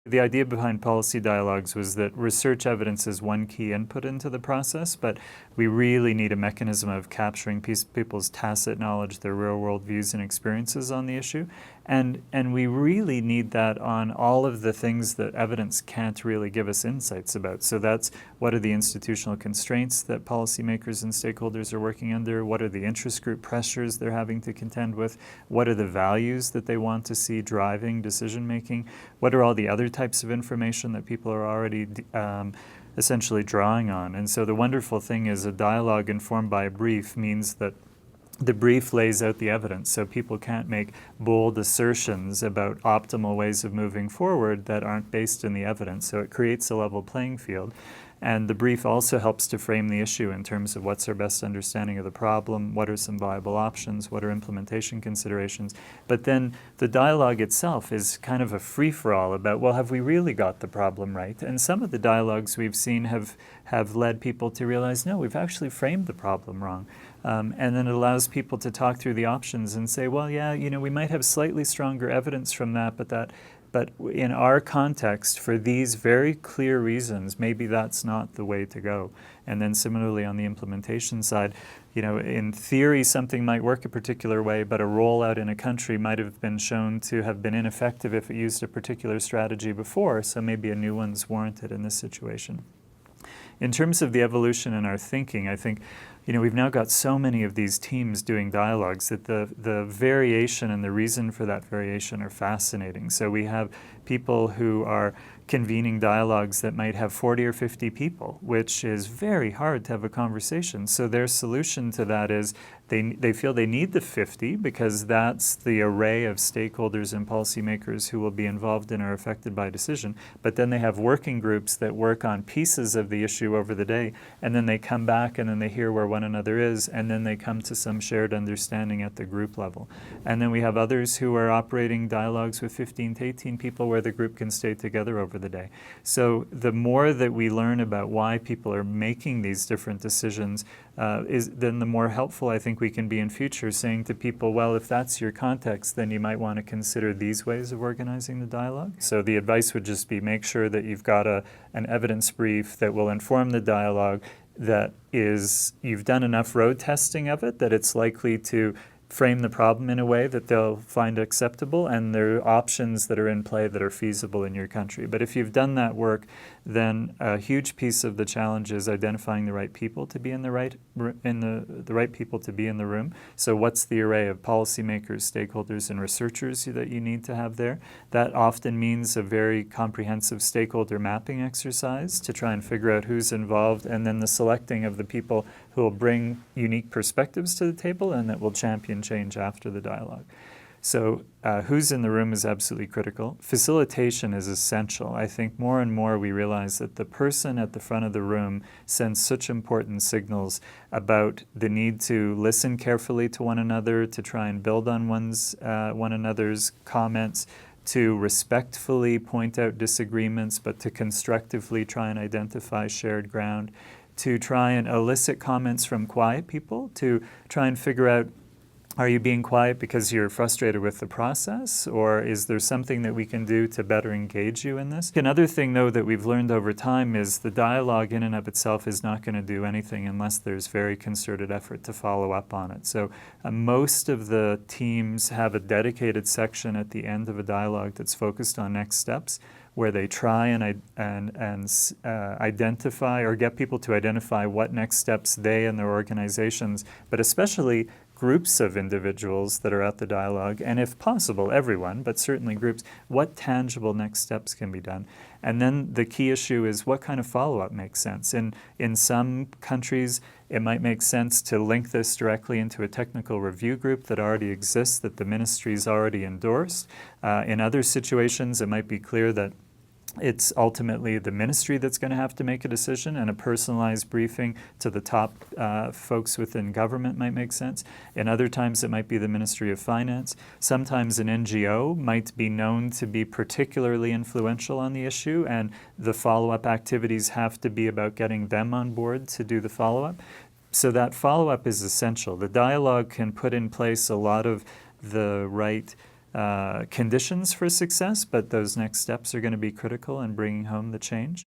The idea behind policy dialogues was that research evidence is one key input into the process, but we really need a mechanism of capturing people's tacit knowledge, their real-world views and experiences on the issue. And we really need that on all of the things that evidence can't really give us insights about. So that's what are the institutional constraints that policymakers and stakeholders are working under? What are the interest group pressures they're having to contend with? What are the values that they want to see driving decision-making? What are all the other types of information that people are already essentially drawing on? And so the wonderful thing is a dialogue informed by a brief means that the brief lays out the evidence, so people can't make bold assertions about optimal ways of moving forward that aren't based in the evidence. So it creates a level playing field. And the brief also helps to frame the issue in terms of what's our best understanding of the problem, what are some viable options, what are implementation considerations. But then the dialogue itself is kind of a free-for-all about, well, have we really got the problem right? And some of the dialogues we've seen have led people to realize, no, we've actually framed the problem wrong. And then it allows people to talk through the options and say, well, yeah, we might have slightly stronger evidence from that, but in our context, for these very clear reasons, maybe that's not the way to go. And then similarly on the implementation side, in theory something might work a particular way, but a rollout in a country might have been shown to have been ineffective if it used a particular strategy before, so maybe a new one's warranted in this situation. In terms of the evolution in our thinking, I think we've now got so many of these teams doing dialogues that the variation and the reason for that variation are fascinating. So we have people who are convening dialogues that might have 40 or 50 people, which is very hard to have a conversation. So their solution to that is they feel they need the 50 because that's the array of stakeholders and policymakers who will be involved in or affected by a decision. But then they have working groups that work on pieces of the issue over the day, and then they come back and then they hear where one another is, and then they come to some shared understanding at the group level. And then we have others who are operating dialogues with 15 to 18 people where the group can stay together over the day. So the more that we learn about why people are making these different decisions, then the more helpful I think we can be in future, saying to people, well, if that's your context, then you might want to consider these ways of organizing the dialogue. So the advice would just be make sure that you've got an evidence brief that will inform the dialogue, that is, you've done enough road testing of it that it's likely to frame the problem in a way that they'll find acceptable, and there are options that are in play that are feasible in your country. But if you've done that work, then a huge piece of the challenge is identifying the right people to be in the right people to be in the room. So what's the array of policymakers, stakeholders, and researchers that you need to have there? That often means a very comprehensive stakeholder mapping exercise to try and figure out who's involved, and then the selecting of the people who will bring unique perspectives to the table and that will champion change after the dialogue. So who's in the room is absolutely critical. Facilitation is essential. I think more and more we realize that the person at the front of the room sends such important signals about the need to listen carefully to one another, to try and build on one another's comments, to respectfully point out disagreements, but to constructively try and identify shared ground, to try and elicit comments from quiet people, to try and figure out, are you being quiet because you're frustrated with the process, or is there something that we can do to better engage you in this? Another thing, though, that we've learned over time is the dialogue in and of itself is not going to do anything unless there's very concerted effort to follow up on it. So most of the teams have a dedicated section at the end of a dialogue that's focused on next steps, where they try and identify or get people to identify what next steps they and their organizations, but especially groups of individuals that are at the dialogue, and if possible, everyone, but certainly groups, what tangible next steps can be done. And then the key issue is what kind of follow-up makes sense. In some countries, it might make sense to link this directly into a technical review group that already exists, that the ministry's already endorsed. In other situations, it might be clear that it's ultimately the ministry that's going to have to make a decision, and a personalized briefing to the top folks within government might make sense. In other times, it might be the Ministry of Finance. Sometimes an NGO might be known to be particularly influential on the issue, and the follow-up activities have to be about getting them on board to do the follow-up. So that follow-up is essential. The dialogue can put in place a lot of the right conditions for success, but those next steps are going to be critical in bringing home the change.